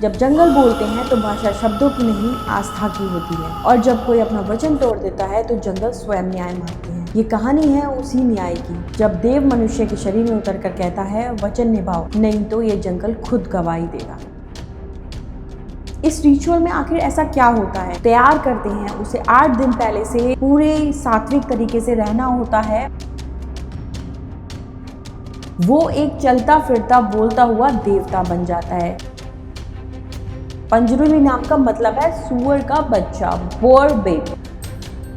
जब जंगल बोलते हैं तो भाषा शब्दों की नहीं आस्था की होती है, और जब कोई अपना वचन तोड़ देता है तो जंगल स्वयं न्याय मांगते हैं। ये कहानी है उसी न्याय की, जब देव मनुष्य के शरीर में उतर कर कहता है वचन निभाओ, नहीं तो ये जंगल खुद गवाही देगा। इस रिचुअल में आखिर ऐसा क्या होता है? तैयार करते हैं उसे 8 दिन पहले से पूरे सात्विक तरीके से रहना होता है। वो एक चलता फिरता बोलता हुआ देवता बन जाता है। पंजरुली नाम का मतलब है सुअर का बच्चा, बोर बेबी।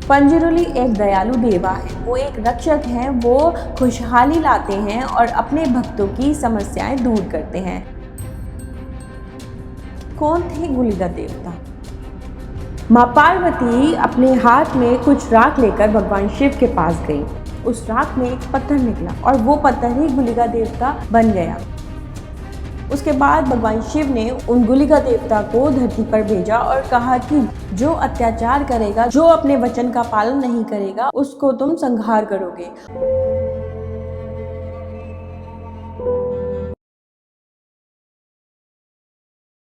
पंजरुली एक दयालु देवा है, वो एक रक्षक हैं, वो खुशहाली लाते हैं और अपने भक्तों की समस्याएं दूर करते हैं। कौन थे गुलिका देवता? माँ पार्वती अपने हाथ में कुछ राख लेकर भगवान शिव के पास गई। उस राख में एक पत्थर निकला और वो पत्थर ही गुलिका देवता बन गया। उसके बाद भगवान शिव ने उन गुलिका देवता को धरती पर भेजा और कहा कि जो अत्याचार करेगा, जो अपने वचन का पालन नहीं करेगा, उसको तुम संहार करोगे।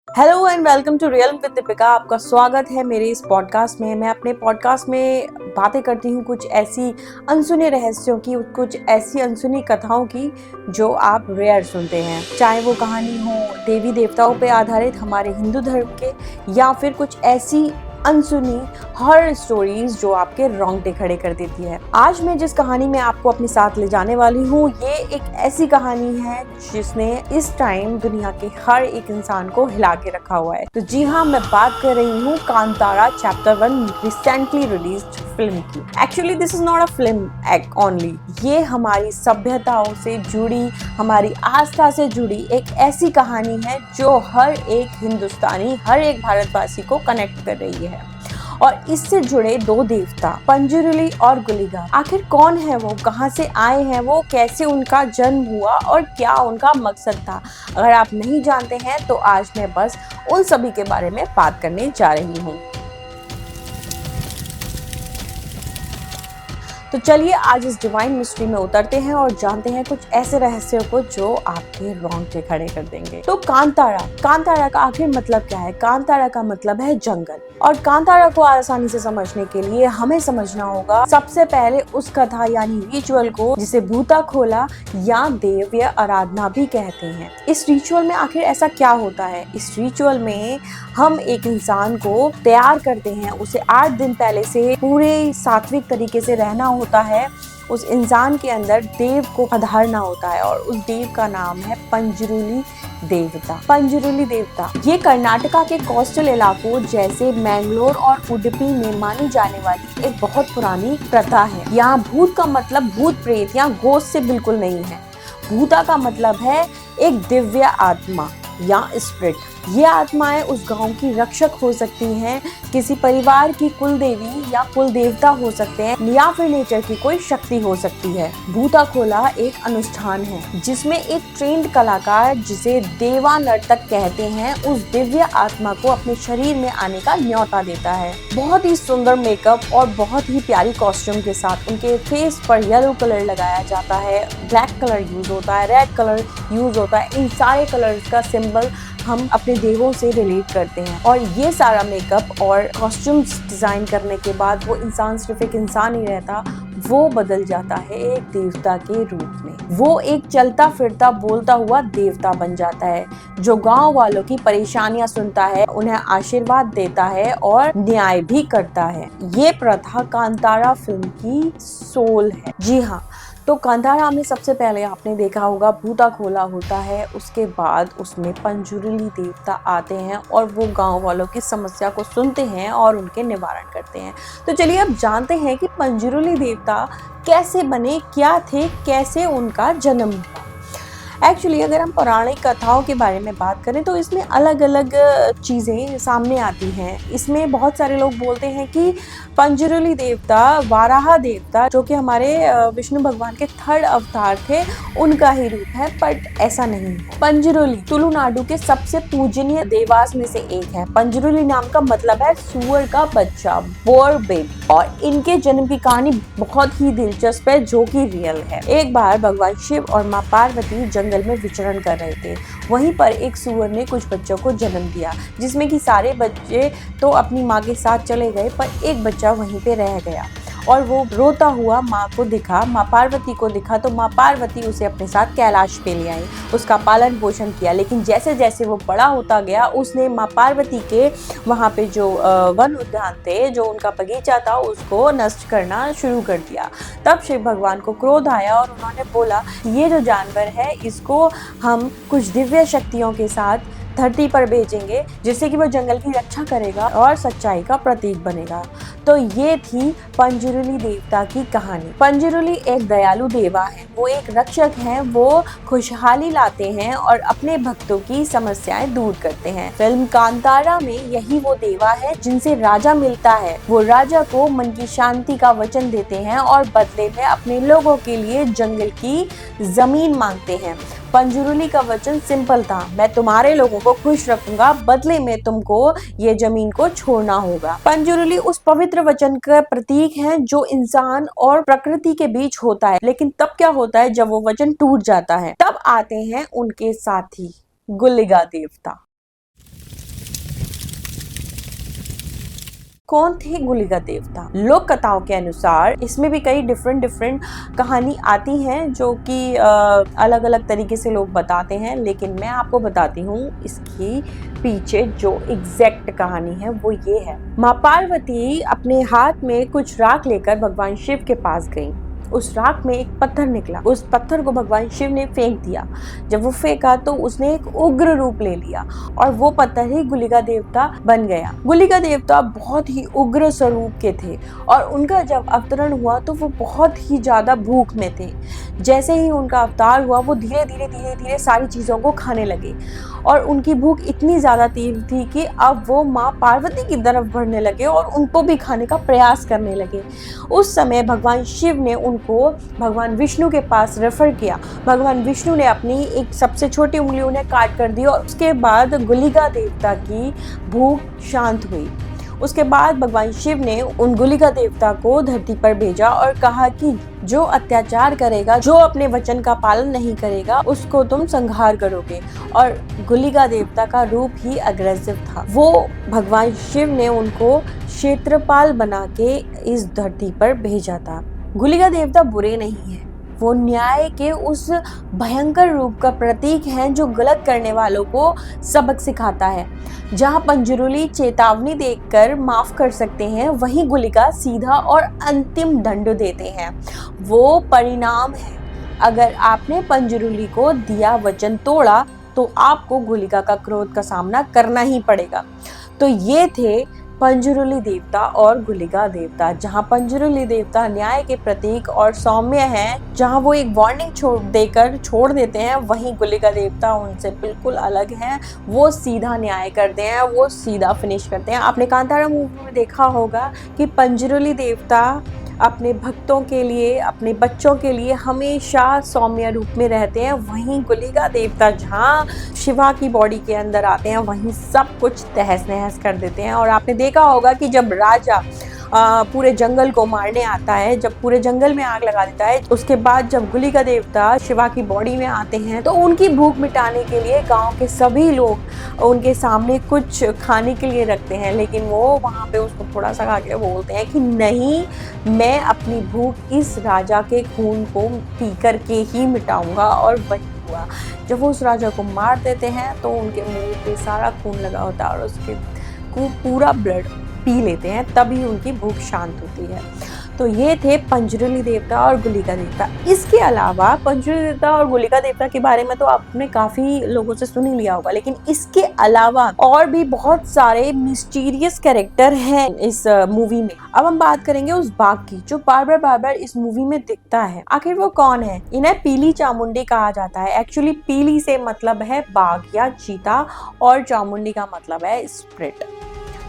Hello and welcome to real with Deepika. आपका स्वागत है मेरे इस पॉडकास्ट में। मैं अपने पॉडकास्ट में बातें करती हूँ कुछ ऐसी अनसुने रहस्यों की, कुछ ऐसी अनसुनी कथाओं की जो आप रेयर सुनते हैं, चाहे वो कहानी हो देवी देवताओं पे आधारित हमारे हिंदू धर्म के, या फिर कुछ ऐसी अनसुनी हॉरर स्टोरीज जो आपके रोंगटे खड़े कर देती है। आज मैं जिस कहानी में आपको अपने साथ ले जाने वाली हूँ, ये एक ऐसी कहानी है जिसने इस टाइम दुनिया के हर एक इंसान को हिला के रखा हुआ है। तो जी हाँ, मैं बात कर रही हूँ Kantara chapter 1 recently released film की। Actually this is not a film only, ये हमारी सभ्यताओं से जुड़ी, हमारी आस्था से जुड़ी एक ऐसी कहानी है जो हर एक हिंदुस्तानी, हर एक भारतवासी को कनेक्ट कर रही है। और इससे जुड़े दो देवता पंजरुली और गुलिका, आखिर कौन है वो, कहाँ से आए हैं वो, कैसे उनका जन्म हुआ और क्या उनका मकसद था, अगर आप नहीं जानते हैं तो आज मैं बस उन सभी के बारे में बात करने जा रही हूँ। तो चलिए आज इस डिवाइन मिस्ट्री में उतरते हैं और जानते हैं कुछ ऐसे रहस्यों को जो आपके रोंगटे खड़े कर देंगे। तो कांतारा का आखिर मतलब क्या है? कांतारा का मतलब है जंगल। और कांतारा को आसानी से समझने के लिए हमें समझना होगा सबसे पहले उस कथा यानी रिचुअल को, जिसे भूता खोला या देव्य आराधना भी कहते हैं। इस रिचुअल में आखिर ऐसा क्या होता है? इस रिचुअल में हम एक इंसान को तैयार करते हैं, उसे 8 दिन पहले से पूरे सात्विक तरीके से रहना होता है। उस इंसान के अंदर देव को पधारना होता है और उस देव का नाम है पंजरुली देवता। पंजरुली देवता ये कर्नाटका के कोस्टल इलाकों जैसे मैंगलोर और उडुपी में मानी जाने वाली एक बहुत पुरानी प्रथा है। यहाँ भूत का मतलब भूत प्रेत या गोस्ट से बिल्कुल नहीं है। भूता का मतलब है एक दिव्य आत्मा या स्पिरिट। ये आत्माएं उस गांव की रक्षक हो सकती हैं, किसी परिवार की कुल देवी या कुल देवता हो सकते हैं, या फिर नेचर की कोई शक्ति हो सकती है। भूता खोला एक अनुष्ठान है जिसमें एक ट्रेंड कलाकार, जिसे देवा नर्तक कहते हैं, उस दिव्य आत्मा को अपने शरीर में आने का न्योता देता है। बहुत ही सुंदर मेकअप और बहुत ही प्यारी कॉस्ट्यूम के साथ उनके फेस पर येलो कलर लगाया जाता है, ब्लैक कलर यूज होता है, रेड कलर यूज होता है। इन सारे कलर्स का सिंबल हम अपने देवों से रिलेट करते हैं। और ये सारा मेकअप और कॉस्ट्यूम्स डिजाइन करने के बाद वो इंसान सिर्फ एक इंसान ही रहता, वो बदल जाता है एक देवता के रूप में। वो एक चलता फिरता बोलता हुआ देवता बन जाता है जो गांव वालों की परेशानियां सुनता है, उन्हें आशीर्वाद देता है और न्याय भी करता है। ये प्रथा कांतारा फिल्म की सोल है। जी हाँ, तो कांतारा में सबसे पहले आपने देखा होगा भूता खोला होता है, उसके बाद उसमें पंजरुली देवता आते हैं और वो गांव वालों की समस्या को सुनते हैं और उनके निवारण करते हैं। तो चलिए अब जानते हैं कि पंजरुली देवता कैसे बने, क्या थे, कैसे उनका जन्म हुआ। एक्चुअली अगर हम पौराणिक कथाओं के बारे में बात करें तो इसमें अलग अलग चीज़ें सामने आती हैं। इसमें बहुत सारे लोग बोलते हैं कि पंजरुली देवता वाराह देवता, जो कि हमारे विष्णु भगवान के 3rd अवतार थे, उनका ही रूप है, बट ऐसा नहीं है। पंजरुली तुलुनाडु के सबसे पूजनीय देवास में से एक है। पंजरुली नाम का मतलब है सुअर का बच्चा, बोर बेबी। और इनके जन्म की कहानी बहुत ही दिलचस्प है, जो कि रियल है। एक बार भगवान शिव और माँ पार्वती जंगल में विचरण कर रहे थे। वहीं पर एक सूअर ने कुछ बच्चों को जन्म दिया, जिसमें कि सारे बच्चे तो अपनी माँ के साथ चले गए, पर एक बच्चा वहीं पे रह गया और वो रोता हुआ माँ को दिखा, माँ पार्वती को दिखा, तो माँ पार्वती उसे अपने साथ कैलाश पे ले आई, उसका पालन पोषण किया। लेकिन जैसे जैसे वो बड़ा होता गया, उसने माँ पार्वती के वहाँ पे जो वन उद्यान थे, जो उनका बगीचा था, उसको नष्ट करना शुरू कर दिया। तब शिव भगवान को क्रोध आया और उन्होंने बोला, ये जो जानवर है इसको हम कुछ दिव्य शक्तियों के साथ धरती पर भेजेंगे, जिससे कि वो जंगल की रक्षा करेगा और सच्चाई का प्रतीक बनेगा। तो ये थी पंजरुली देवता की कहानी। पंजरुली एक दयालु देवा है, वो एक रक्षक हैं, वो खुशहाली लाते हैं और अपने भक्तों की समस्याएं दूर करते हैं। फिल्म कांतारा में यही वो देवा है जिनसे राजा मिलता है। वो राजा को मन की शांति का वचन देते हैं और बदले में अपने लोगों के लिए जंगल की जमीन मांगते हैं। पंजरुली का वचन सिंपल था, मैं तुम्हारे लोगों को खुश रखूंगा, बदले में तुमको ये जमीन को छोड़ना होगा। पंजरुली उस पवित्र वचन का प्रतीक है जो इंसान और प्रकृति के बीच होता है। लेकिन तब क्या होता है जब वो वचन टूट जाता है? तब आते हैं उनके साथी गुलिगा देवता। कौन थे गुलिगा देवता? लोक कथाओं के अनुसार इसमें भी कई डिफरेंट कहानी आती हैं जो कि अलग अलग तरीके से लोग बताते हैं, लेकिन मैं आपको बताती हूँ इसकी पीछे जो एग्जैक्ट कहानी है वो ये है। माँ पार्वती अपने हाथ में कुछ राख लेकर भगवान शिव के पास गई। उस राख में एक पत्थर निकला, उस पत्थर को भगवान शिव ने फेंक दिया। जब वो फेंका तो उसने एक उग्र रूप ले लिया और वो पत्थर ही गुलिगा देवता बन गया। गुलिगा देवता बहुत ही उग्र स्वरूप के थे और उनका जब अवतरण हुआ तो वो बहुत ही ज्यादा भूख में थे। जैसे ही उनका अवतार हुआ वो धीरे धीरे सारी चीजों को खाने लगे और उनकी भूख इतनी ज्यादा तीव्र थी कि अब वो माँ पार्वती की तरफ बढ़ने लगे और उनको भी खाने का प्रयास करने लगे। उस समय भगवान शिव ने उनको भगवान विष्णु के पास रेफर किया। भगवान विष्णु ने अपनी एक सबसे छोटी उंगली उन्हें काट कर दी और उसके बाद गुलिगा देवता की भूख शांत हुई। उसके बाद भगवान शिव ने उन गुलिगा देवता को धरती पर भेजा और कहा कि जो अत्याचार करेगा, जो अपने वचन का पालन नहीं करेगा, उसको तुम संहार करोगे। और गुलिगा देवता का रूप ही अग्रेसिव था। वो भगवान शिव ने उनको क्षेत्रपाल बना के इस धरती पर भेजा था। गुलिगा देवता बुरे नहीं है, वो न्याय के उस भयंकर रूप का प्रतीक है जो गलत करने वालों को सबक सिखाता है। जहाँ पंजरुली चेतावनी देकर माफ कर सकते हैं, वहीं गुलिगा सीधा और अंतिम दंड देते हैं। वो परिणाम है। अगर आपने पंजरुली को दिया वचन तोड़ा तो आपको गुलिगा का क्रोध का सामना करना ही पड़ेगा। तो ये थे पंजरुली देवता और गुलिगा देवता। जहाँ पंजरुली देवता न्याय के प्रतीक और सौम्य हैं, जहाँ वो एक वार्निंग देकर छोड़ देते हैं, वहीं गुलिगा देवता उनसे बिल्कुल अलग हैं। वो सीधा न्याय करते हैं, वो सीधा फिनिश करते हैं। आपने कांतारा मूवी में देखा होगा कि पंजरुली देवता अपने भक्तों के लिए, अपने बच्चों के लिए हमेशा सौम्य रूप में रहते हैं। वहीं गुलिगा देवता जहाँ शिवा की बॉडी के अंदर आते हैं, वहीं सब कुछ तहस नहस कर देते हैं। और आपने देखा होगा कि जब राजा पूरे जंगल को मारने आता है, जब पूरे जंगल में आग लगा देता है, उसके बाद जब गुलिगा देवता शिवा की बॉडी में आते हैं तो उनकी भूख मिटाने के लिए गांव के सभी लोग उनके सामने कुछ खाने के लिए रखते हैं, लेकिन वो वहाँ पे उसको थोड़ा सा खा के बोलते हैं कि नहीं, मैं अपनी भूख इस राजा के खून को पी कर के ही मिटाऊंगा। और वही हुआ। जब वो उस राजा को मार देते हैं तो उनके मुंह पे सारा खून लगा होता है और उसके पूरा ब्लड पी लेते हैं, तभी उनकी भूख शांत होती है। तो ये थे पंजरुली देवता और गुलिगा देवता। इसके अलावा पंजरुली देवता और गुलिगा देवता के बारे में तो आपने काफी लोगों से सुन ही लिया होगा, लेकिन इसके अलावा और भी बहुत सारे मिस्टीरियस कैरेक्टर हैं इस मूवी में। अब हम बात करेंगे उस बाघ की जो बार बार इस मूवी में दिखता है। आखिर वो कौन है? इन्हें पीली चामुंडी कहा जाता है। एक्चुअली पीली से मतलब है बाघ या चीता और चामुंडी का मतलब है स्प्रिट।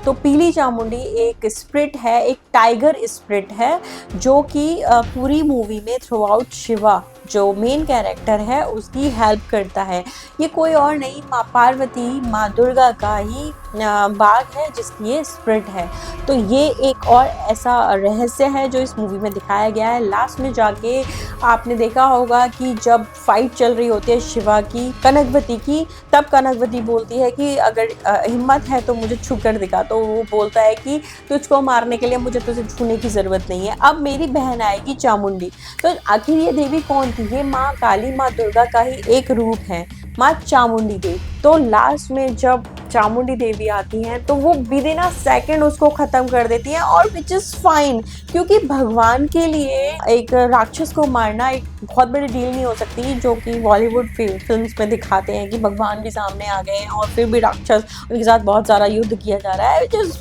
तो पीली चामुंडी एक स्प्रिट है, एक टाइगर स्प्रिट है जो कि पूरी मूवी में थ्रू आउट शिवा जो मेन कैरेक्टर है उसकी हेल्प करता है। ये कोई और नहीं, माँ पार्वती, माँ दुर्गा का ही बाघ है जिसकी ये स्प्रिट है। तो ये एक और ऐसा रहस्य है जो इस मूवी में दिखाया गया है। लास्ट में जाके आपने देखा होगा कि जब फाइट चल रही होती है शिवा की कनकवती की, तब कनकवती बोलती है कि अगर हिम्मत है तो मुझे छू कर दिखा। तो वो बोलता है कि तुझको मारने के लिए मुझे तुझे छूने की ज़रूरत नहीं है, अब मेरी बहन आएगी चामुंडी। तो आखिर ये देवी कौन थी? ये माँ काली, माँ दुर्गा का ही एक रूप है, माँ चामुंडी देवी। तो लास्ट में जब चामुंडी देवी आती हैं तो वो विदिन अ सेकंड उसको खत्म कर देती हैं, और विच इज फाइन, क्योंकि भगवान के लिए एक राक्षस को मारना एक बहुत बड़ी डील नहीं हो सकती, जो कि बॉलीवुड फिल्म्स में दिखाते हैं कि भगवान भी सामने आ गए हैं और फिर भी राक्षस उनके साथ बहुत ज़्यादा युद्ध किया जा रहा है, which is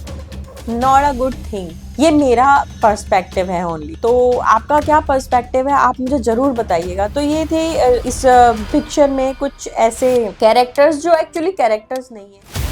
not a good thing. ये मेरा पर्सपेक्टिव है ओनली। तो आपका क्या पर्सपेक्टिव है, आप मुझे ज़रूर बताइएगा। तो ये थे इस पिक्चर में कुछ ऐसे कैरेक्टर्स जो एक्चुअली कैरेक्टर्स नहीं है।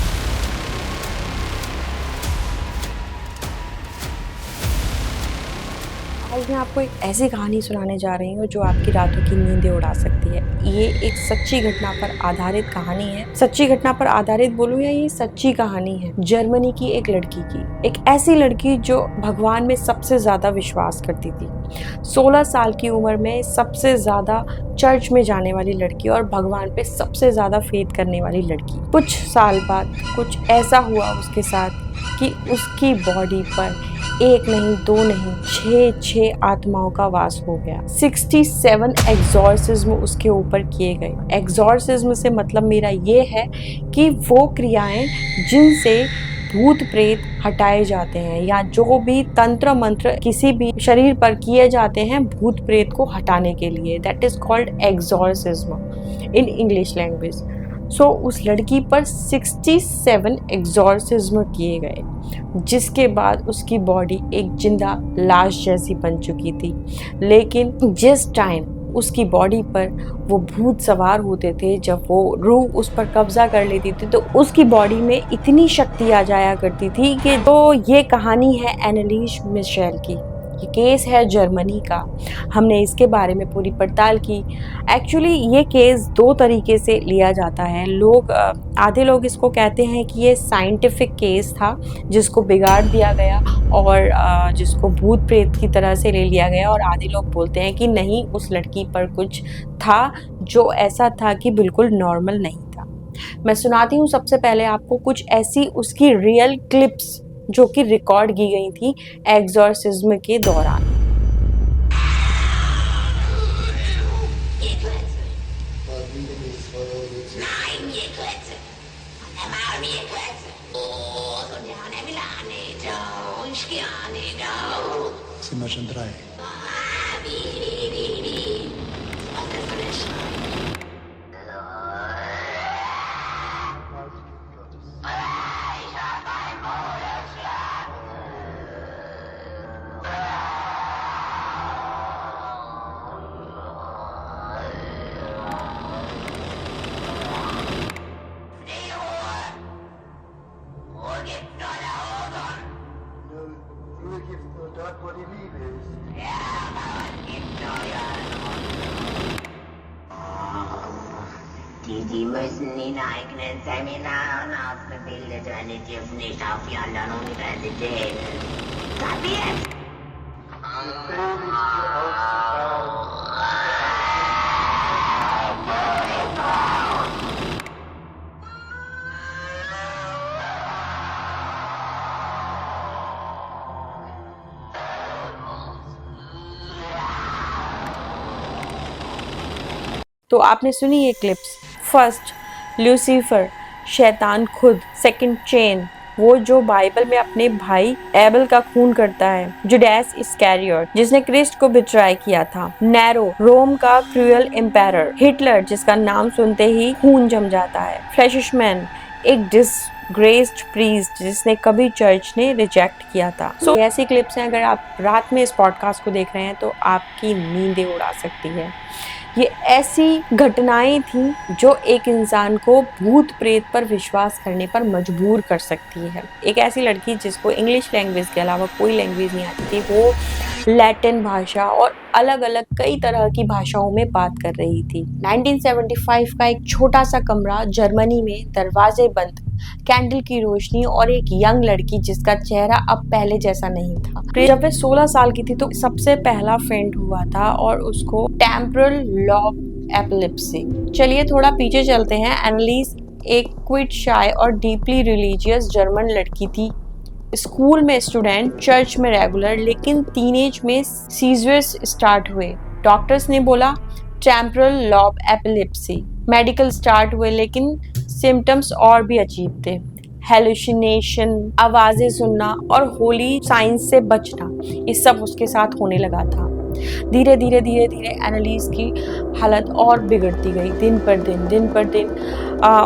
आज मैं आपको एक ऐसी कहानी सुनाने जा रही हूँ जो आपकी रातों की नींदें उड़ा सकती है। ये एक सच्ची घटना पर आधारित कहानी है। सच्ची घटना पर आधारित बोलूँ या ये सच्ची कहानी है जर्मनी की एक लड़की की। एक ऐसी लड़की जो भगवान में सबसे ज़्यादा विश्वास करती थी। 16 साल की उम्र में सबसे ज़्यादा चर्च में जाने वाली लड़की और भगवान पे सबसे ज़्यादा फेथ करने वाली लड़की। कुछ साल बाद कुछ ऐसा हुआ उसके साथ कि उसकी बॉडी पर एक नहीं, दो नहीं, 6 आत्माओं का वास हो गया। 67 एग्जॉर्सिज्म उसके ऊपर किए गए। एग्जॉर्सिज्म से मतलब मेरा ये है कि वो क्रियाएं जिनसे भूत प्रेत हटाए जाते हैं या जो भी तंत्र मंत्र किसी भी शरीर पर किए जाते हैं भूत प्रेत को हटाने के लिए, that is called exorcism in English language. So उस लड़की पर 67 एग्जॉर्सिज्म किए गए, जिसके बाद उसकी बॉडी एक जिंदा लाश जैसी बन चुकी थी। लेकिन जिस टाइम उसकी बॉडी पर वो भूत सवार होते थे, जब वो रूह उस पर कब्जा कर लेती थी, तो उसकी बॉडी में इतनी शक्ति आ जाया करती थी कि तो ये कहानी है एनालिस मिशेल की। ये केस है जर्मनी का। हमने इसके बारे में पूरी पड़ताल की। एक्चुअली ये केस 2 तरीके से लिया जाता है। आधे लोग इसको कहते हैं कि ये साइंटिफिक केस था जिसको बिगाड़ दिया गया और जिसको भूत प्रेत की तरह से ले लिया गया, और आधे लोग बोलते हैं कि नहीं, उस लड़की पर कुछ था जो ऐसा था कि बिल्कुल नॉर्मल नहीं था। मैं सुनाती हूँ सबसे पहले आपको कुछ ऐसी उसकी रियल क्लिप्स जो कि रिकॉर्ड की गई थी एग्जॉर्सिज्म के दौरान। Sind wir schon 3? Die müssen in eigenen Seminaren ausgebildet werden, die dürfen nicht auf die anderen Universitäten. Kapiert? तो आपने सुनी ये क्लिप्स। फर्स्ट, लूसीफर, शैतान खुद। सेकंड, चेन, वो जो बाइबल में अपने भाई एबल का खून करता है। जुडास इस्कैरियोट, जिसने क्रिस्ट को बिट्राई किया था। नैरो, रोम का क्रूअल एम्पायर। हिटलर, जिसका नाम सुनते ही खून जम जाता है। फ्लैशमैन, एक डिसग्रेस्ड प्रीस्ट जिसने कभी चर्च ने रिजेक्ट किया था। सो ऐसी क्लिप्स हैं, अगर आप रात में इस पॉडकास्ट को देख रहे हैं तो आपकी नींदें उड़ा सकती है। ये ऐसी घटनाएं थी जो एक इंसान को भूत प्रेत पर विश्वास करने पर मजबूर कर सकती है। एक ऐसी लड़की जिसको इंग्लिश लैंग्वेज के अलावा कोई लैंग्वेज नहीं आती थी, वो लैटिन भाषा और अलग अलग कई तरह की भाषाओं में बात कर रही थी। 1975 का एक छोटा सा कमरा जर्मनी में दरवाजे बंद कैंडल की रोशनी और एक यंग लड़की जिसका चेहरा अब पहले जैसा नहीं था। जब वह 16 साल की थी तो सबसे पहला फेंट हुआ था और उसको टेम्पोरल लॉब एपिलेप्सी। चलिए थोड़ा पीछे चलते हैं। एनालिस एक क्विट शाय और डीपली रिलीजियस जर्मन लड़की थी। स्कूल में स्टूडेंट, चर्च में रेगुलर, लेकिन टीनेज में सीजर्स स्टार्ट हुए। डॉक्टर्स ने बोला temporal lobe epilepsy. Medical start हुए लेकिन सिम्टम्स और भी अजीब थे। हेलुसिनेशन, आवाजें सुनना और होली साइंस से बचना, ये सब उसके साथ होने लगा था। धीरे धीरे एनालिस की हालत और बिगड़ती गई। दिन पर दिन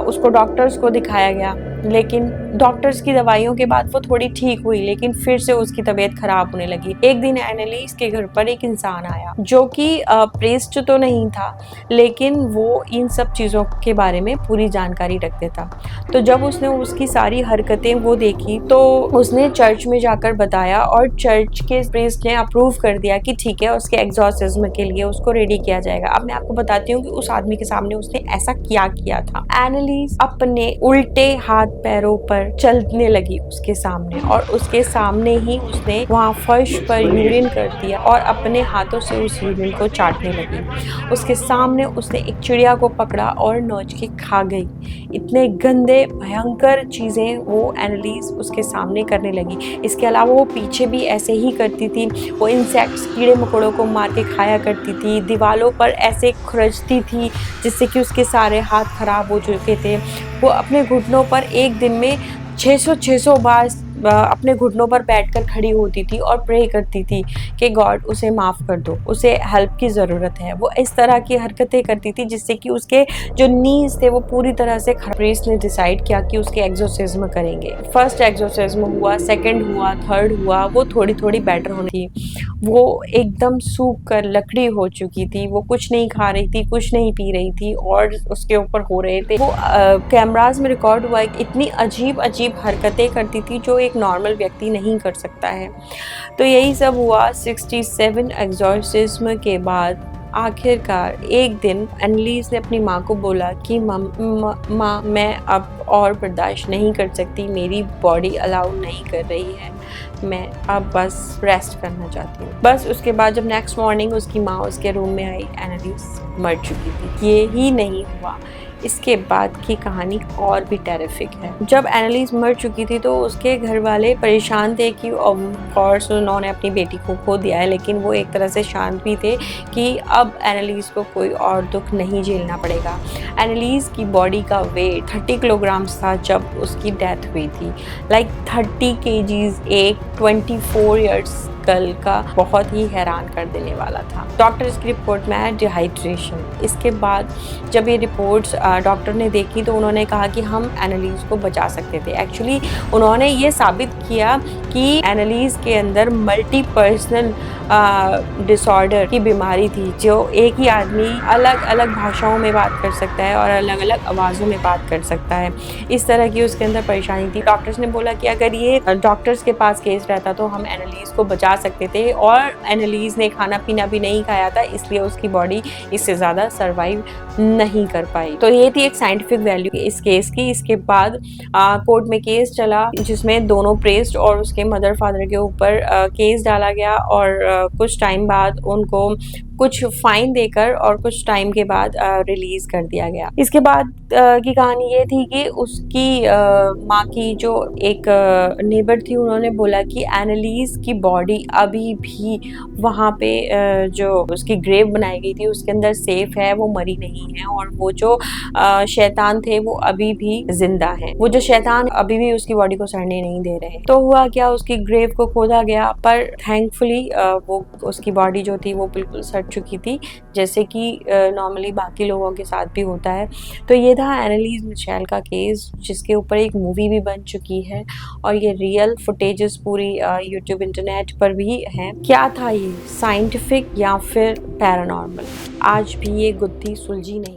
उसको डॉक्टर्स को दिखाया गया, लेकिन डॉक्टर्स की दवाइयों के बाद वो थोड़ी ठीक हुई, लेकिन फिर से उसकी तबीयत खराब होने लगी। एक दिन एनालिस के घर पर एक इंसान आया जो कि प्रीस्ट तो नहीं था, लेकिन वो इन सब चीज़ों के बारे में पूरी जानकारी रखते था। तो जब उसने उसकी सारी हरकतें वो देखी तो उसने चर्च में जाकर बताया और चर्च के प्रीस्ट ने अप्रूव कर दिया कि ठीक है, उसके एग्जॉर्सिज्म के लिए उसको रेडी किया जाएगा। अब मैं आपको बताती हूँ कि उस आदमी के सामने उसने ऐसा क्या किया था। एनालिस अपने उल्टे हाथ पैरों पर चलने लगी उसके सामने, और उसके सामने ही उसने वहाँ फर्श पर यूरिन कर दिया और अपने हाथों से उस यूरिन को चाटने लगी। उसके सामने उसने एक चिड़िया को पकड़ा और नोच के खा गई। इतने गंदे भयंकर चीजें वो एनालिस उसके सामने करने लगी। इसके अलावा वो पीछे भी ऐसे ही करती थी। वो इंसेक्ट्स, कीड़े मकोड़ों को मार के खाया करती थी। दीवालों पर ऐसे खुरचती थी जिससे कि उसके सारे हाथ खराब हो चुके थे। वो अपने घुटनों पर एक दिन में 600 बार अपने घुटनों पर बैठकर खड़ी होती थी और प्रे करती थी कि गॉड उसे माफ़ कर दो, उसे हेल्प की ज़रूरत है। वो इस तरह की हरकतें करती थी जिससे कि उसके जो नीज थे वो पूरी तरह से प्रीस्ट ने डिसाइड किया कि उसके एग्जोर्सिज्म करेंगे। फर्स्ट एग्जोर्सिज्म हुआ, सेकंड हुआ, थर्ड हुआ। वो थोड़ी थोड़ी बेटर होने थी। वो एकदम सूख कर लकड़ी हो चुकी थी। वो कुछ नहीं खा रही थी, कुछ नहीं पी रही थी और उसके ऊपर हो रहे थे। वो कैमरास में रिकॉर्ड हुआ इतनी अजीब हरकतें करती थी जो एक नॉर्मल व्यक्ति नहीं कर सकता है। तो यही सब हुआ। 67 एग्जॉर्सिज्म के बाद आखिरकार एक दिन एनालिस ने अपनी माँ को बोला कि माँ मैं अब और बर्दाश्त नहीं कर सकती, मेरी बॉडी अलाउ नहीं कर रही है, मैं अब बस रेस्ट करना चाहती हूँ। बस उसके बाद जब नेक्स्ट मॉर्निंग उसकी माँ उसके रूम में आई, एनालिस मर चुकी थी। ये ही नहीं हुआ, इसके बाद की कहानी और भी टेरिफिक है। जब एनालिस मर चुकी थी तो उसके घर वाले परेशान थे कि ऑफकोर्स उन्होंने अपनी बेटी को खो दिया है, लेकिन वो एक तरह से शांत भी थे कि अब एनालिस को कोई और दुख नहीं झेलना पड़ेगा। एनालिस की बॉडी का वेट 30 किलोग्राम्स था जब उसकी डेथ हुई थी। 30 kgs एक 24 ईयर्स गर्ल का बहुत ही हैरान कर देने वाला था। डॉक्टर्स की रिपोर्ट में है डिहाइड्रेशन। इसके बाद जब ये रिपोर्ट्स डॉक्टर ने देखी तो उन्होंने कहा कि हम एनालिस को बचा सकते थे। एक्चुअली उन्होंने ये साबित किया कि एनालिस के अंदर मल्टी पर्सनल डिसऑर्डर की बीमारी थी, जो एक ही आदमी अलग अलग भाषाओं में बात कर सकता है और अलग अलग आवाज़ों में बात कर सकता है। इस तरह की उसके अंदर परेशानी थी। डॉक्टर्स ने बोला कि अगर ये डॉक्टर्स के पास केस रहता तो हम एनालिस को बचा सकते थे, और एनालिस ने खाना पीना भी नहीं खाया था, इसलिए उसकी बॉडी इससे ज़्यादा सर्वाइव नहीं कर पाई। तो ये थी एक साइंटिफिक वैल्यू इस केस की। इसके बाद कोर्ट में केस चला जिसमें दोनों प्रीस्ट और उसके मदर फादर के ऊपर केस डाला गया, और कुछ टाइम बाद उनको कुछ फाइन देकर और कुछ टाइम के बाद रिलीज कर दिया गया। इसके बाद की कहानी ये थी कि उसकी माँ की जो एक नेबर थी, उन्होंने बोला कि एनालिस की बॉडी अभी भी वहाँ पे जो उसकी ग्रेव बनाई गई थी उसके अंदर सेफ है, वो मरी नहीं है, और वो जो शैतान थे वो अभी भी जिंदा है। वो जो शैतान अभी भी उसकी बॉडी को सड़ने नहीं दे रहे। तो हुआ क्या, उसकी ग्रेव को खोदा गया, पर थैंकफुली वो उसकी बॉडी जो थी वो बिल्कुल सड़ चुकी थी, जैसे कि नॉर्मली बाकी लोगों के साथ भी होता है। तो ये था एनालिस मिशेल का केस, जिसके ऊपर एक मूवी भी बन चुकी है, और ये रियल फुटेजेस पूरी यूट्यूब इंटरनेट पर भी हैं। क्या था ये, साइंटिफिक या फिर पैरानॉर्मल? आज भी ये गुत्थी सुलझी नहीं।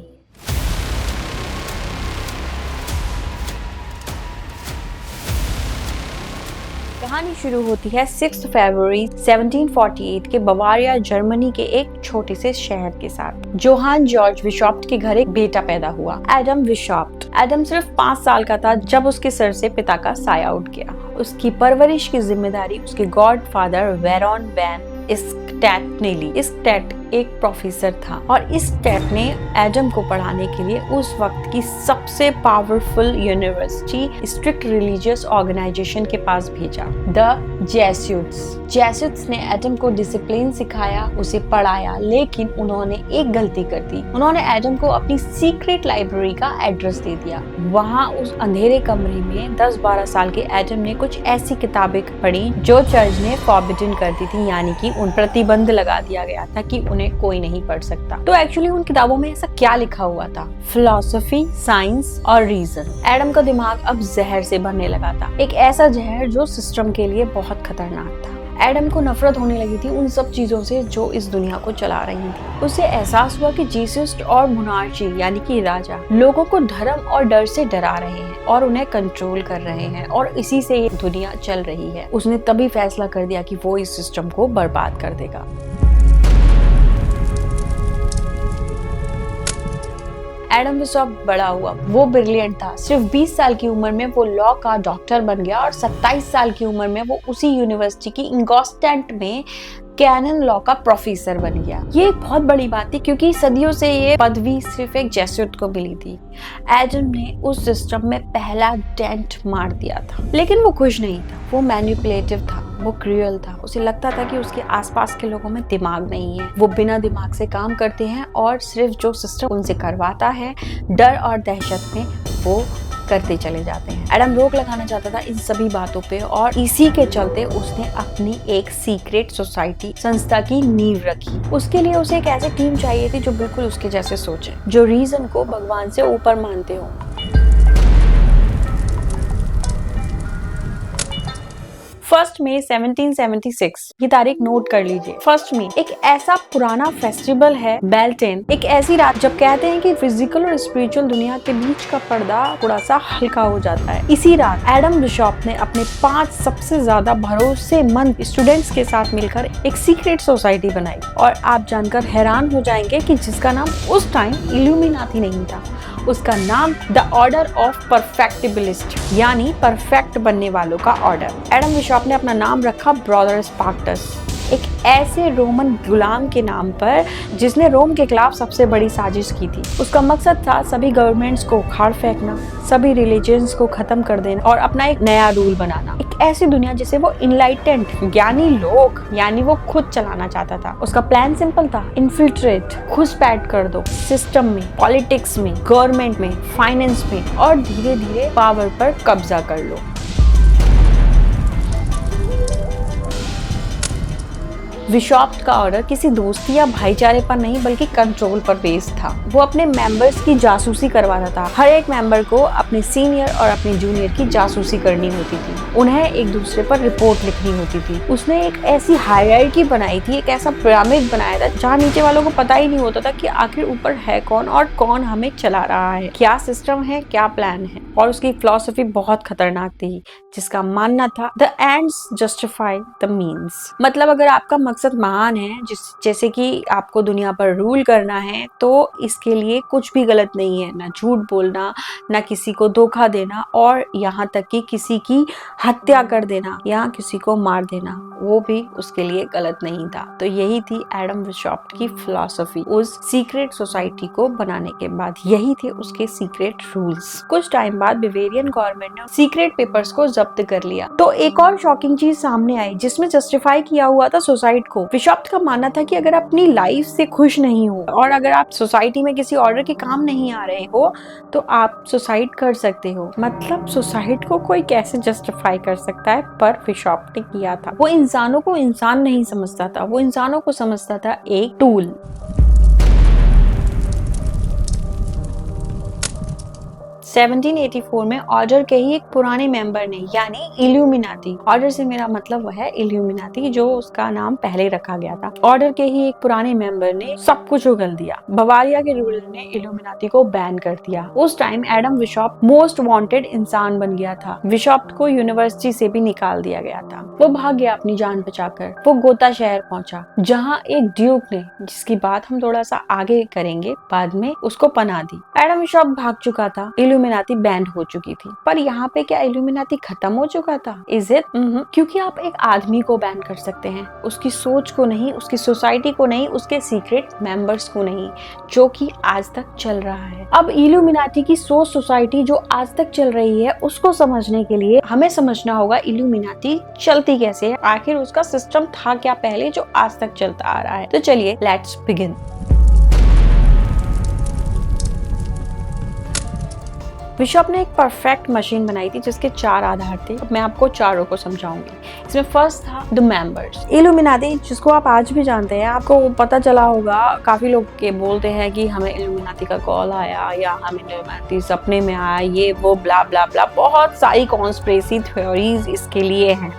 कहानी शुरू होती है 6 फरवरी 1748 के बवारिया जर्मनी के एक छोटे से शहर के साथ। जोहान जॉर्ज विशॉप्ट के घर एक बेटा पैदा हुआ, एडम विशॉप्ट। एडम सिर्फ 5 साल का था जब उसके सर से पिता का साया उठ गया। उसकी परवरिश की जिम्मेदारी उसके गॉडफादर वेरॉन वैन स्टैट ने ली। स्टैट एक प्रोफेसर था और स्टैट ने एडम को पढ़ाने के लिए उस वक्त की सबसे powerful university strict religious organisation के पास भेजा, द जेसुइट्स ने एडम को डिसिप्लिन सिखाया, उसे पढ़ाया, लेकिन उन्होंने एक गलती कर दी। उन्होंने एडम को अपनी सीक्रेट लाइब्रेरी का एड्रेस दे दिया। वहां उस अंधेरे कमरे में 10-12 साल के एडम ने कुछ ऐसी किताबें पढ़ी जो चर्च ने फॉरबिडन कर दी थी, यानी कि उन प्रतिबंध लगा दिया गया था कि उन्हें कोई नहीं पढ़ सकता। तो एक्चुअली उन किताबों में ऐसा क्या लिखा हुआ था? फिलॉसफी, साइंस और रीजन। एडम का दिमाग अब जहर से भरने लगा था, एक ऐसा जहर जो सिस्टम के लिए बहुत खतरनाक था। एडम को नफरत होने लगी थी उन सब चीजों से जो इस दुनिया को चला रही थी। उसे एहसास हुआ कि जीसस और मोनार्ची यानी कि राजा लोगों को धर्म और डर से डरा रहे हैं और उन्हें कंट्रोल कर रहे हैं और इसी से ये दुनिया चल रही है। उसने तभी फैसला कर दिया कि वो इस सिस्टम को बर्बाद कर देगा। एडम बिशॉप बड़ा हुआ, वो ब्रिलियंट था। सिर्फ 20 साल की उम्र में वो लॉ का डॉक्टर बन गया और 27 साल की उम्र में वो उसी यूनिवर्सिटी की इंगोस्टैंट में कैनन लॉ का प्रोफेसर बन गया। ये एक बहुत बड़ी बात थी क्योंकि सदियों से ये पदवी सिर्फ एक जेसुइट को मिली थी। एडम ने उस सिस्टम में पहला डेंट मार दिया था, लेकिन वो खुश नहीं था। वो मैनिपुलेटिव था, वो क्रूअल था। उसे लगता था कि उसके आसपास के लोगों में दिमाग नहीं है, वो बिना दिमाग से काम करते हैं और सिर्फ जो सिस्टम उनसे करवाता है डर और दहशत में वो करते चले जाते हैं। एडम रोक लगाना चाहता था इन सभी बातों पे और इसी के चलते उसने अपनी एक सीक्रेट सोसाइटी संस्था की नींव रखी। उसके लिए उसे एक ऐसी टीम चाहिए थी जो बिल्कुल उसके जैसे सोचे, जो रीजन को भगवान से ऊपर मानते हो। 1 मई 1776, ये तारीख नोट कर लीजिए। 1 मई एक ऐसा पुराना फेस्टिवल है, बेल्टेन, एक ऐसी रात जब कहते हैं कि फिजिकल और स्पिरिचुअल दुनिया के बीच का पर्दा थोड़ा सा हल्का हो जाता है। इसी रात एडम बिशॉप ने अपने 5 सबसे ज्यादा भरोसेमंद स्टूडेंट्स के साथ मिलकर एक सीक्रेट सोसाइटी बनाई और आप जानकर हैरान हो जाएंगे कि जिसका नाम उस टाइम इल्यूमिनाती नहीं था, उसका नाम द ऑर्डर ऑफ परफेक्टिबिलिस्ट, यानी परफेक्ट बनने वालों का ऑर्डर। एडम बिशॉप ने अपना नाम रखा ब्रदर स्पार्टस, एक ऐसे रोमन गुलाम के नाम पर जिसने रोम के खिलाफ सबसे बड़ी साजिश की थी। उसका मकसद था सभी गवर्नमेंट्स को उखाड़ फेंकना, सभी रिलीजन्स को खत्म कर देना और अपना एक नया रूल बनाना, एक ऐसी दुनिया जिसे वो इनलाइटेंड ज्ञानी लोग यानी वो खुद चलाना चाहता था। उसका प्लान सिंपल था, इन्फिल्ट्रेट, घुसपैठ कर दो सिस्टम में, पॉलिटिक्स में, गवर्नमेंट में, फाइनेंस में और धीरे धीरे पावर पर कब्जा कर लो। बिशॉप का ऑर्डर किसी दोस्ती या भाईचारे पर नहीं बल्कि कंट्रोल पर बेस्ड था। वो अपने मेंबर्स की जासूसी करवाता था। हर एक मेंबर को अपने सीनियर और अपने जूनियर की जासूसी करनी होती थी, उन्हें एक दूसरे पर रिपोर्ट लिखनी होती थी। उसने एक ऐसी हायरार्की बनाई थी, एक ऐसा पिरामिड बनाया था जहाँ नीचे वालों को पता ही नहीं होता था कि आखिर ऊपर है कौन और कौन हमें चला रहा है, क्या सिस्टम है, क्या प्लान है। और उसकी फिलॉसफी बहुत खतरनाक थी जिसका मानना था the ends justify the means. मतलब अगर आपका मकसद महान है, जैसे कि आपको दुनिया पर रूल करना है, तो इसके लिए कुछ भी गलत नहीं है, ना झूठ बोलना, ना किसी को धोखा देना और यहाँ तक कि किसी की हत्या कर देना या किसी को मार देना, वो भी उसके लिए गलत नहीं था। तो यही थी एडम बिशॉप की फिलॉसफी उस सीक्रेट सोसाइटी को बनाने के बाद, यही थे उसके सीक्रेट रूल्स। कुछ टाइम बाद बावेरियन गवर्नमेंट ने सीक्रेट पेपर्स को जब्त कर लिया। तो एक और शॉकिंग चीज सामने आई जिसमें जस्टिफाई किया हुआ था सोसाइटी को। बिशॉप का मानना था कि अगर अपनी लाइफ से खुश नहीं हो और अगर आप सोसाइटी में किसी ऑर्डर के काम नहीं आ रहे हो तो आप सुसाइड कर सकते हो। मतलब सुसाइड को कोई कैसे जस्टिफाई कर सकता है, पर बिशॉप ने किया था। वो इंसानों को इंसान नहीं समझता था, वो इंसानों को समझता था एक टूल। 1784 में ऑर्डर के ही एक पुराने मेंबर ने यानी इल्यूमिनाती, ऑर्डर से मेरा मतलब वह है इल्यूमिनाती जो उसका नाम पहले रखा गया था, ऑर्डर के ही एक पुराने मेंबर ने सब कुछ उगल दिया। बवारिया के रूलर ने इल्यूमिनाती को बैन कर दिया। उस time Adam Bishop most wanted इंसान बन गया था। बिशॉप को यूनिवर्सिटी से भी निकाल दिया गया था। वो भाग गया अपनी जान बचाकर। वो गोता शहर पहुंचा जहाँ एक ड्यूक ने, जिसकी बात हम थोड़ा सा आगे करेंगे बाद में, उसको पनाह दी। एडम बिशॉप भाग चुका था, इल्यूमिनाती बैंड हो चुकी थी। पर यहाँ पे क्या इल्यूमिनाती खत्म हो चुका था? Is it? क्योंकि आप एक आदमी को बैन कर सकते हैं, उसकी सोच को नहीं, उसकी सोसाइटी को नहीं, उसके सीक्रेट मेंबर्स को नहीं, जो कि आज तक चल रहा है। अब इल्यूमिनाती की सोच सोसाइटी जो आज तक चल रही है, उसको समझने के लिए हमें समझना होगा इल्यूमिनाती चलती कैसे है, आखिर उसका सिस्टम था क्या पहले जो आज तक चलता आ रहा है। तो चलिए लेट्स बिगिन। बिशप ने एक परफेक्ट मशीन बनाई थी जिसके 4 आधार थे। अब मैं आपको चारों को समझाऊंगी। इसमें फर्स्ट था द मेंबर्स। इल्यूमिनाती जिसको आप आज भी जानते हैं, आपको पता चला होगा, काफी लोग के बोलते हैं कि हमें इल्यूमिनाती का कॉल आया या हमें इल्यूमिनाती सपने में आया, ये वो ब्ला ब्ला ब्ला, बहुत सारी कॉन्स्पिरेसी थ्योरीज इसके लिए हैं।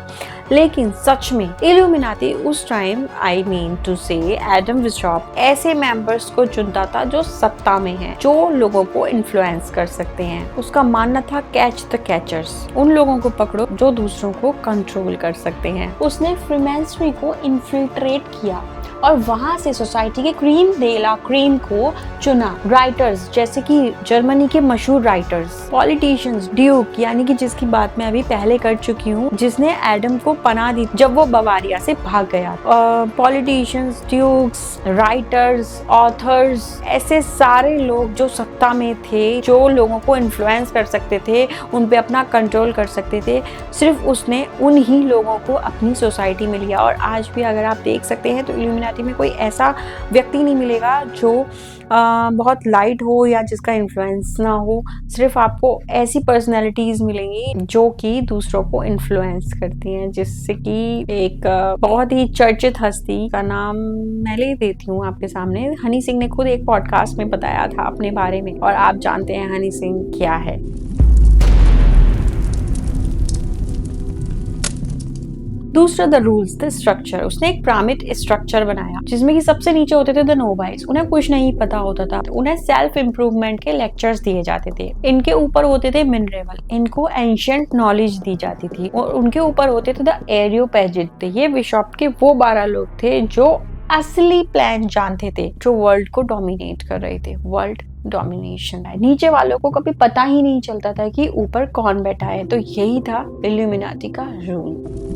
लेकिन सच में इल्यूमिनाती उस टाइम, आई मीन टू से एडम बिशप ऐसे मेंबर्स को चुनता था जो सत्ता में हैं, जो लोगों को इन्फ्लुएंस कर सकते हैं। उसका मानना था कैच द कैचर्स, उन लोगों को पकड़ो जो दूसरों को कंट्रोल कर सकते हैं। उसने फ्रीमेंसरी को इन्फिल्ट्रेट किया और वहां से सोसाइटी के क्रीम दे ला क्रीम को चुना। राइटर्स जैसे कि जर्मनी के मशहूर राइटर्स, पॉलिटिशियंस, ड्यूक यानी कि जिसकी बात मैं अभी पहले कर चुकी हूँ, जिसने एडम को पनाह दी जब वो बवारिया से भाग गया। पॉलिटिशियंस, ड्यूक्स, राइटर्स, ऑथर्स, ऐसे सारे लोग जो सत्ता में थे, जो लोगों को इन्फ्लुएंस कर सकते थे, उन पे अपना कंट्रोल कर सकते थे, सिर्फ उसने उन ही लोगों को अपनी सोसाइटी में लिया। और आज भी अगर आप देख सकते हैं तो इल्यूमिनाटी में कोई ऐसा व्यक्ति नहीं मिलेगा जो बहुत लाइट हो या जिसका इन्फ्लुएंस ना हो। सिर्फ आपको ऐसी पर्सनैलिटीज मिलेंगी जो कि दूसरों को इन्फ्लुएंस करती हैं, जिससे कि एक बहुत ही चर्चित हस्ती का नाम मैं ले देती हूँ आपके सामने। हनी सिंह ने खुद एक पॉडकास्ट में बताया था अपने बारे में, और आप जानते हैं हनी सिंह क्या है। दूसरा द रूल्स, द स्ट्रक्चर। उसने एक पिरामिड स्ट्रक्चर बनाया जिसमें कि सबसे नीचे होते थे द नोबाइल्स। उन्हें कुछ नहीं पता होता था, उन्हें सेल्फ इम्प्रूवमेंट के लेक्चर्स दिए जाते थे। इनके ऊपर होते थे मिनरेबल, इनको एंशिएंट नॉलेज दी जाती थी। और उनके ऊपर होते थे द एरियोपेजिट। ये बिशप के वो 12 लोग थे जो असली प्लान जानते थे, जो वर्ल्ड को डोमिनेट कर रहे थे। वर्ल्ड डोमिनेशन है। नीचे वालों को कभी पता ही नहीं चलता था कि ऊपर कौन बैठा है। तो यही था इल्यूमिनाटी का रूल।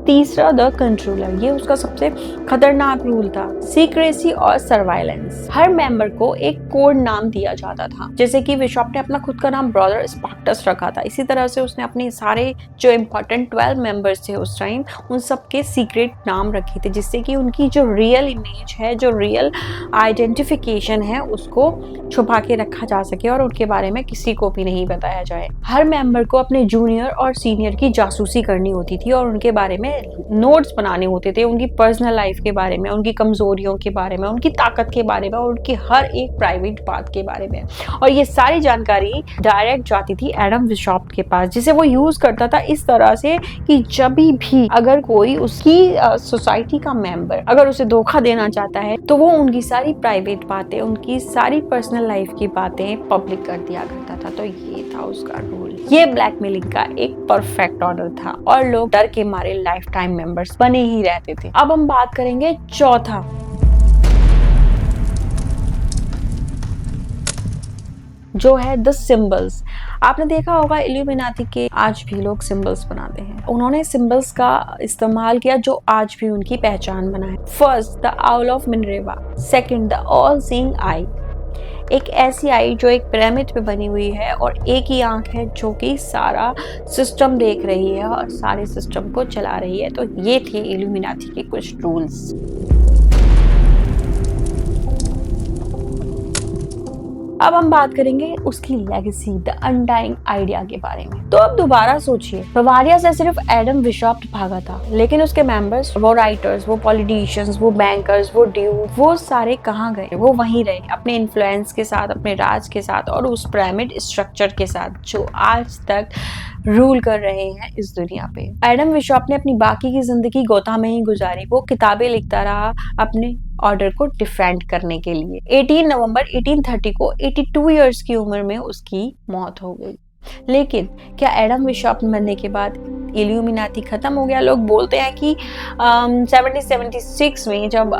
तीसरा द कंट्रोलर, ये उसका सबसे खतरनाक रूल था। सीक्रेसी और सर्वाइलेंस। हर मेंबर को एक कोड नाम दिया जाता था, जैसे कि बिशप ने अपना खुद का नाम ब्रदर स्पार्टस रखा था। इसी तरह से उसने अपने सारे जो इम्पोर्टेंट 12 मेंबर्स थे उस टाइम, उन सबके सीक्रेट नाम रखे थे, जिससे कि उनकी जो रियल इमेज है, जो रियल आइडेंटिफिकेशन है, उसको छुपा के रखा जा सके और उनके बारे में किसी को भी नहीं बताया जाए। हर मेंबर को अपने जूनियर और सीनियर की जासूसी करनी होती थी और उनके बारे में नोट्स बनाने होते थे, उनकी पर्सनल लाइफ के बारे में, उनकी कमजोरियों के बारे में, उनकी ताकत के बारे में और उनकी हर एक प्राइवेट बात के बारे में। और ये सारी जानकारी डायरेक्ट जाती थी एडम बिशप के पास, जिसे वो यूज करता था इस तरह से कि जब भी अगर कोई उसकी सोसाइटी का मेंबर अगर उसे धोखा देना चाहता है, तो वो उनकी सारी प्राइवेट बातें, उनकी सारी पर्सनल लाइफ की बातें पब्लिक कर दिया करता था। तो ये था उसका रूल। ये ब्लैकमेलिंग का एक परफेक्ट ऑर्डर था और लोग डर के मारे लाइफ टाइम मेंबर्स बने ही रहते थे। अब हम बात करेंगे चौथा, जो है द सिंबल्स। आपने देखा होगा इल्यूमिनाटी के आज भी लोग सिंबल्स बनाते हैं। उन्होंने सिंबल्स का इस्तेमाल किया जो आज भी उनकी पहचान बना है। First the owl of Minerva, second the all seeing eye, एक ऐसी आई जो एक पिरामिड पे बनी हुई है और एक ही आंख है जो कि सारा सिस्टम देख रही है और सारे सिस्टम को चला रही है। तो ये थे इल्यूमिनाटी के कुछ रूल्स। अब हम बात करेंगे उसकी लेगेसी, द अनडाइंग आइडिया के बारे में। तो अब दोबारा सोचिए, बवारिया से सिर्फ एडम बिशप भागा था, लेकिन उसके मेंबर्स, वो राइटर्स, वो पॉलिटिशियंस, वो बैंकर्स, वो ड्यूक, वो सारे कहाँ गए? वो वहीं रहे, अपने इन्फ्लुएंस के साथ, अपने राज के साथ और उस पिरामिड स्ट्रक्चर के साथ जो आज तक रूल कर रहे हैं इस दुनिया पे। एडम बिशप ने अपनी बाकी की जिंदगी गोता में ही गुजारी। वो किताबें लिखता रहा अपने ऑर्डर को डिफेंड करने के लिए। 18 नवंबर 1830 को 82 इयर्स की उम्र में उसकी मौत हो गई। लेकिन क्या एडम बिशप बनने के बाद इल्यूमिनाती खत्म हो गया। लोग बोलते हैं कि 1776 में जब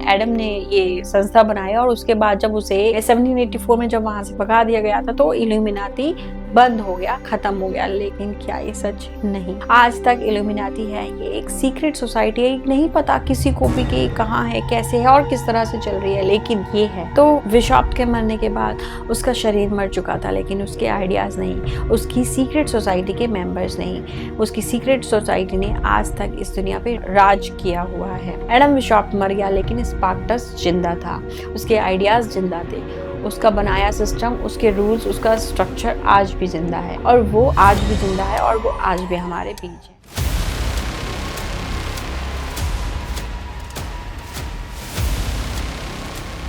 एडम ने ये संस्था बनाई और उसके बाद जब उसे 1784 में जब वहां से भगा दिया गया था तो इल्यूमिनाती बंद हो गया, खत्म हो गया। लेकिन क्या ये सच? नहीं, आज तक इल्यूमिनाती है, ये एक सीक्रेट सोसाइटी है, नहीं पता किसी को भी कि कहाँ है, कैसे है और किस तरह से चल रही है, लेकिन ये है। तो बिशप के मरने के बाद उसका शरीर मर चुका था, लेकिन उसके आइडियाज नहीं, उसकी सीक्रेट सोसाइटी के मेंबर्स नहीं, उसकी सीक्रेट सोसाइटी ने आज तक इस दुनिया पे राज किया हुआ है। एडम बिशप मर गया, लेकिन स्पार्टस जिंदा था, उसके आइडियाज जिंदा थे, उसका बनाया सिस्टम, उसके रूल्स, उसका स्ट्रक्चर आज भी जिंदा है, और वो आज भी जिंदा है, और वो आज भी हमारे बीच है।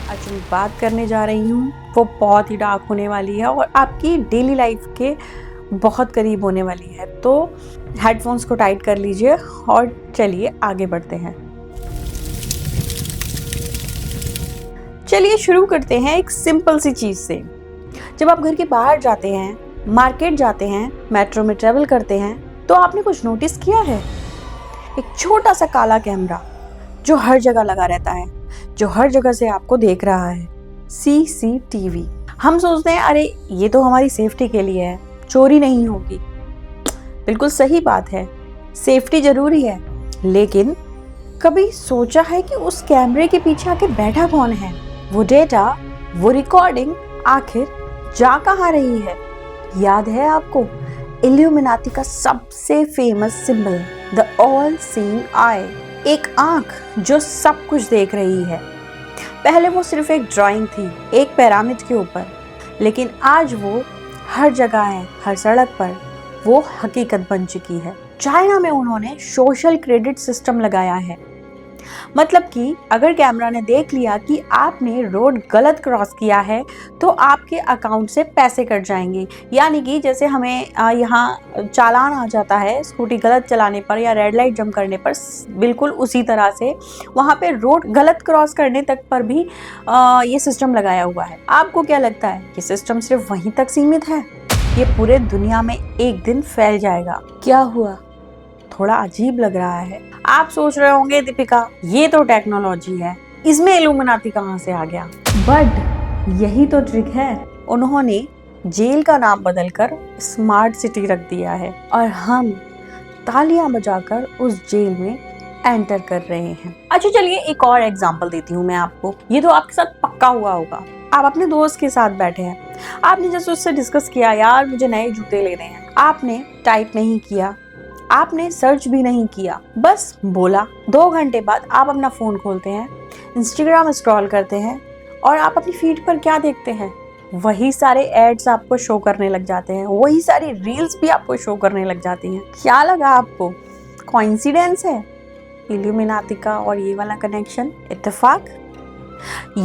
आज मैं बात करने जा रही हूँ वो बहुत ही डार्क होने वाली है और आपकी डेली लाइफ के बहुत करीब होने वाली है। तो हेडफोन्स को टाइट कर लीजिए और चलिए आगे बढ़ते हैं। चलिए शुरू करते हैं एक सिंपल सी चीज से। जब आप घर के बाहर जाते हैं, मार्केट जाते हैं, मेट्रो में ट्रेवल करते हैं, तो आपने कुछ नोटिस किया है? एक छोटा सा काला कैमरा जो हर जगह लगा रहता है, जो हर जगह से आपको देख रहा है। CCTV। हम सोचते हैं अरे ये तो हमारी सेफ्टी के लिए है, चोरी नहीं होगी। बिल्कुल सही बात है, सेफ्टी जरूरी है, लेकिन कभी सोचा है कि उस कैमरे के पीछे आके बैठा कौन है? वो डेटा, वो रिकॉर्डिंग आखिर जा कहाँ रही है? याद है आपको इल्यूमिनाती का सबसे famous symbol, the all seeing eye, एक आंख जो सब कुछ देख रही है। पहले वो सिर्फ एक ड्राइंग थी, एक पिरामिड के ऊपर, लेकिन आज वो हर जगह है, हर सड़क पर वो हकीकत बन चुकी है। चाइना में उन्होंने सोशल क्रेडिट सिस्टम लगाया है, मतलब कि अगर कैमरा ने देख लिया कि आपने रोड गलत क्रॉस किया है तो आपके अकाउंट से पैसे कट जाएंगे। यानी कि जैसे हमें यहाँ चालान आ जाता है स्कूटी गलत चलाने पर या रेड लाइट जंप करने पर, बिल्कुल उसी तरह से वहाँ पे रोड गलत क्रॉस करने तक पर भी ये सिस्टम लगाया हुआ है। आपको क्या लगता है ये सिस्टम सिर्फ वहीं तक सीमित है? ये पूरे दुनिया में एक दिन फैल जाएगा। क्या हुआ? थोड़ा अजीब लग रहा है। आप सोच रहे होंगे दीपिका ये तो टेक्नोलॉजी है, इसमें इल्यूमिनाती कहाँ से आ गया? बट यही तो ट्रिक है। उन्होंने जेल का नाम बदलकर स्मार्ट सिटी रख दिया है और हम तालियां बजाकर उस जेल में एंटर कर रहे हैं। अच्छा चलिए एक और एग्जांपल देती हूँ मैं आपको। ये तो आपके साथ पक्का हुआ होगा। आप अपने दोस्त के साथ बैठे हैं, आपने जैसे उससे डिस्कस किया यार मुझे नए जूते लेने हैं। आपने टाइप नहीं किया, आपने सर्च भी नहीं किया, बस बोला। 2 घंटे बाद आप अपना फोन खोलते हैं, इंस्टाग्राम स्क्रॉल करते हैं और आप अपनी फीड पर क्या देखते हैं? वही सारे एड्स आपको शो करने लग जाते हैं, वही सारी रील्स भी आपको शो करने लग जाती हैं। क्या लगा आपको? कोइंसिडेंस है इल्यूमिनाती का और ये वाला कनेक्शन, इत्तेफाक?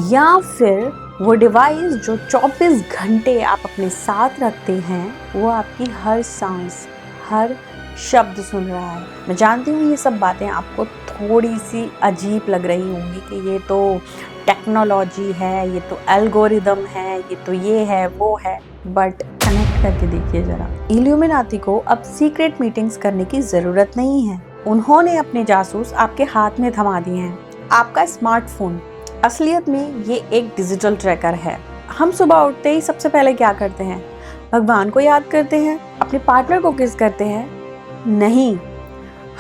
या फिर वो डिवाइस जो 24 घंटे आप अपने साथ रखते हैं वो आपकी हर सांस, हर शब्द सुन रहा है? मैं जानती हूँ ये सब बातें आपको थोड़ी सी अजीब लग रही होंगी कि ये तो टेक्नोलॉजी है, ये तो एल्गोरिदम है, ये तो ये है वो है, बट कनेक्ट करके देखिए जरा। इल्यूमिनाती को अब सीक्रेट मीटिंग्स करने की जरूरत नहीं है। उन्होंने अपने जासूस आपके हाथ में थमा दिए हैं। आपका स्मार्टफोन असलियत में ये एक डिजिटल ट्रैकर है। हम सुबह उठते ही सबसे पहले क्या करते हैं? भगवान को याद करते हैं? अपने पार्टनर को किस करते हैं? नहीं,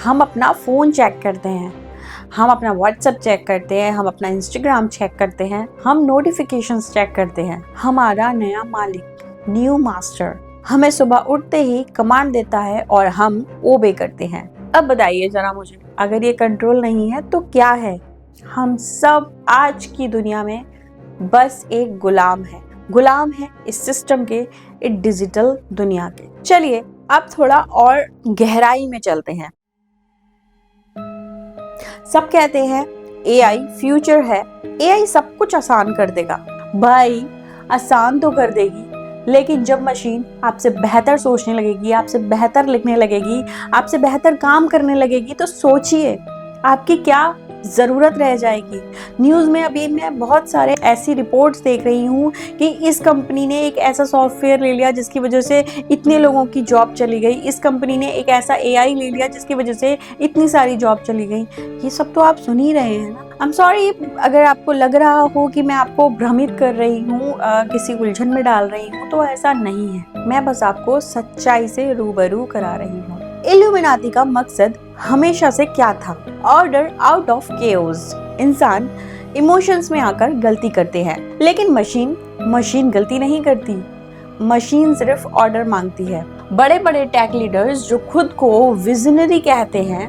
हम अपना फोन चेक करते हैं, हम अपना व्हाट्सएप चेक करते हैं, हम अपना इंस्टाग्राम चेक करते हैं, हम नोटिफिकेशंस चेक करते हैं। हमारा नया मालिक, न्यू मास्टर, हमें सुबह उठते ही कमांड देता है और हम ओबे करते हैं। अब बताइए जरा मुझे, अगर ये कंट्रोल नहीं है तो क्या है? हम सब आज की दुनिया में बस एक गुलाम है इस सिस्टम के, इस डिजिटल दुनिया के। चलिए अब थोड़ा और गहराई में चलते हैं। सब कहते हैं AI फ्यूचर है, AI सब कुछ आसान कर देगा। भाई आसान तो कर देगी, लेकिन जब मशीन आपसे बेहतर सोचने लगेगी, आपसे बेहतर लिखने लगेगी, आपसे बेहतर काम करने लगेगी, तो सोचिए आपकी क्या ज़रूरत रह जाएगी। न्यूज़ में अभी मैं बहुत सारे ऐसी रिपोर्ट्स देख रही हूँ कि इस कंपनी ने एक ऐसा सॉफ्टवेयर ले लिया जिसकी वजह से इतने लोगों की जॉब चली गई, इस कंपनी ने एक ऐसा एआई ले लिया जिसकी वजह से इतनी सारी जॉब चली गई। ये सब तो आप सुन ही रहे हैं ना। आई एम सॉरी अगर आपको लग रहा हो कि मैं आपको भ्रमित कर रही हूँ, किसी उलझन में डाल रही हूँ, तो ऐसा नहीं है। मैं बस आपको सच्चाई से रूबरू करा रही हूँ। इल्यूमिनाती का मकसद हमेशा से क्या था? Order out of chaos. इंसान इमोशंस में आकर गलती करते हैं, लेकिन मशीन गलती नहीं करती। मशीन सिर्फ ऑर्डर मांगती है। बड़े बड़े टेक लीडर्स जो खुद को विजनरी कहते हैं,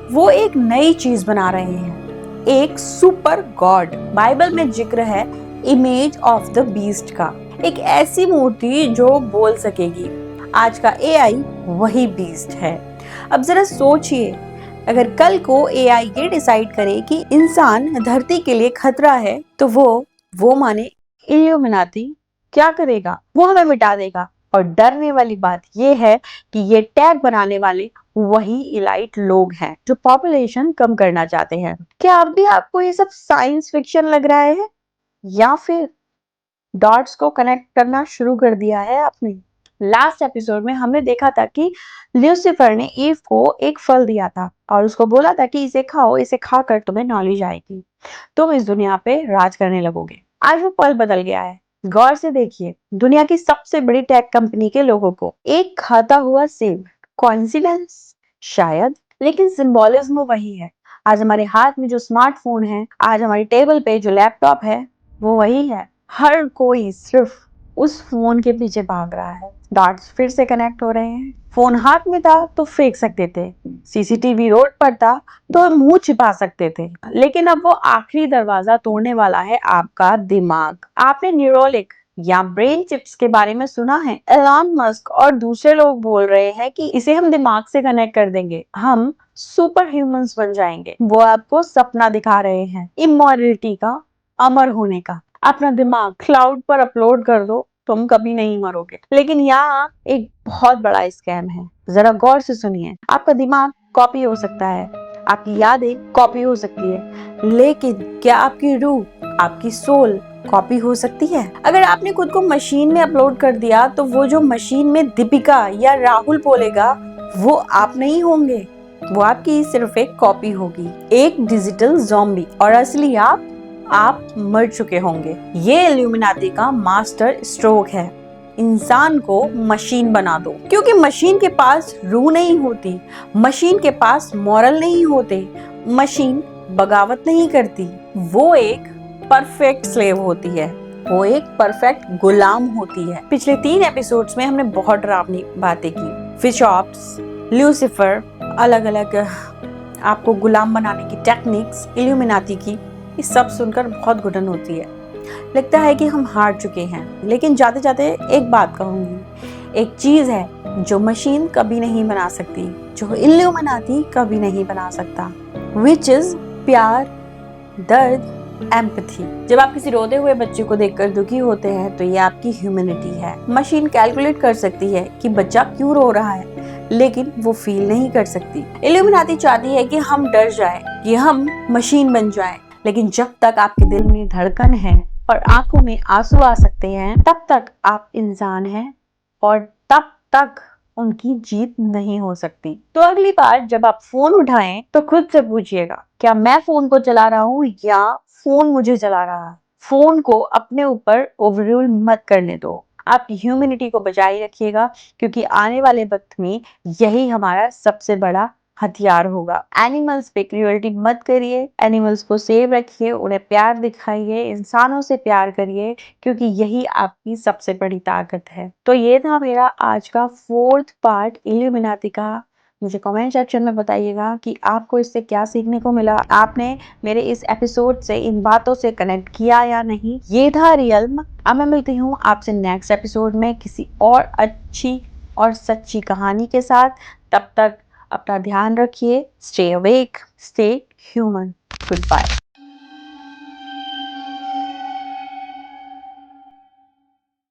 वो एक नई चीज बना रहे हैं, एक सुपर गॉड। बाइबल में जिक्र है इमेज ऑफ द बीस्ट का, एक ऐसी मूर्ति जो बोल सकेगी। आज का एआई वही बीस्ट है। अब जरा सोचिए, अगर कल को एआई ये डिसाइड करे कि इंसान धरती के लिए खतरा है, तो वो माने इल्यूमिनाती क्या करेगा? वो हमें मिटा देगा। और डरने वाली बात ये है कि ये टैग बनाने वाले वही इलाइट लोग हैं जो पॉपुलेशन कम करना चाहते हैं। क्या अब भी आपको ये सब साइंस फिक्शन लग रहा है, या फिर डॉट्स को कनेक्ट करना शुरू कर दिया है आपने? लास्ट एपिसोड में हमने देखा था कि ल्यूसीफर ने ईव को एक फल दिया था और उसको बोला था कि इसे खाओ, इसे खाकर तुम्हें नॉलेज आएगी, तुम इस दुनिया पे राज करने लगोगे। आज वो पल बदल गया है। गौर से देखिए, दुनिया की सबसे बड़ी टेक कंपनी के लोगों को एक खाता हुआ सेब। कोइंसिडेंस? शायद, लेकिन सिंबोलिज्म वही है। आज हमारे हाथ में जो स्मार्टफोन है, आज हमारी टेबल पे जो लैपटॉप है, वो वही है। हर कोई सिर्फ उस फोन के पीछे भाग रहा है। डॉट्स फिर से कनेक्ट हो रहे हैं। फोन हाथ में था तो फेंक सकते थे, सीसीटीवी रोड पर था तो मुंह छिपा सकते थे, लेकिन अब वो आखिरी दरवाजा तोड़ने वाला है आपका दिमाग। आपने न्यूरोलिंक या ब्रेन चिप्स के बारे में सुना है? एलन मस्क और दूसरे लोग बोल रहे हैं कि इसे हम दिमाग से कनेक्ट कर देंगे, हम सुपर ह्यूमंस बन जाएंगे। वो आपको सपना दिखा रहे हैं इमॉर्टलिटी का, अमर होने का। अपना दिमाग क्लाउड पर अपलोड कर दो, तुम कभी नहीं मरोगे। लेकिन यहाँ एक बहुत बड़ा स्कैम है, जरा गौर से सुनिए। आपका दिमाग कॉपी हो सकता है, आपकी यादें कॉपी हो सकती है, लेकिन क्या आपकी रूह, आपकी सोल कॉपी हो सकती है? अगर आपने खुद को मशीन में अपलोड कर दिया, तो वो जो मशीन में दीपिका या राहुल बोलेगा, वो आप नहीं होंगे। वो आपकी सिर्फ एक कॉपी होगी, एक डिजिटल ज़ॉम्बी। और असली आप मर चुके होंगे। ये इल्यूमिनाती का मास्टर स्ट्रोक है। इंसान को मशीन बना दो, क्योंकि मशीन के पास रूह नहीं होती, मशीन के पास मॉरल नहीं होते, मशीन बगावत नहीं करती। वो एक परफेक्ट स्लेव होती है, वो एक परफेक्ट गुलाम होती है। पिछले 3 एपिसोड्स में हमने बहुत डरावनी बातें की। फिश ऑप्स, ल्यूसीफर, अलग अलग आपको गुलाम बनाने की टेक्निक्स, इल्यूमिनाती की, ये सब सुनकर बहुत घुटन होती है। लगता है कि हम हार चुके हैं। लेकिन जाते जाते एक बात कहूंगी, एक चीज है जो मशीन कभी नहीं बना सकती, जो इल्यूमिनाती कभी नहीं बना सकता, विच इज प्यार, दर्द, एम्पैथी। जब आप किसी रोते हुए बच्चे को देखकर दुखी होते हैं, तो ये आपकी ह्यूमैनिटी है। मशीन कैलकुलेट कर सकती है कि बच्चा क्यों रो रहा है, लेकिन वो फील नहीं कर सकती। इल्यूमिनाती चाहती है कि हम डर जाएं, कि हम मशीन बन जाएं, लेकिन जब तक आपके दिल में धड़कन है और आंखों में आंसू आ सकते हैं, तब तक आप इंसान हैं और तब तक उनकी जीत नहीं हो सकती। तो अगली बार जब आप फोन उठाएं, तो खुद से पूछिएगा, क्या मैं फोन को चला रहा हूँ या फोन मुझे चला रहा है? फोन को अपने ऊपर ओवररूल मत करने दो। आपकी ह्यूमैनिटी को बचाए रखिएगा, क्योंकि आने वाले वक्त में यही हमारा सबसे बड़ा हथियार होगा। एनिमल्स पे क्रूएल्टी मत करिए, एनिमल्स को सेव रखिए, उन्हें प्यार दिखाइए, इंसानों से प्यार करिए, क्योंकि यही आपकी सबसे बड़ी ताकत है। तो ये था मेरा आज का 4th पार्ट इल्यूमिनाती का। मुझे कमेंट सेक्शन में बताइएगा कि आपको इससे क्या सीखने को मिला, आपने मेरे इस एपिसोड से इन बातों से कनेक्ट किया या नहीं। ये था रियल्म। अब मैं मिलती हूँ आपसे नेक्स्ट एपिसोड में किसी और अच्छी और सच्ची कहानी के साथ। तब तक अपना ध्यान रखिए। Stay awake, stay human. Good bye.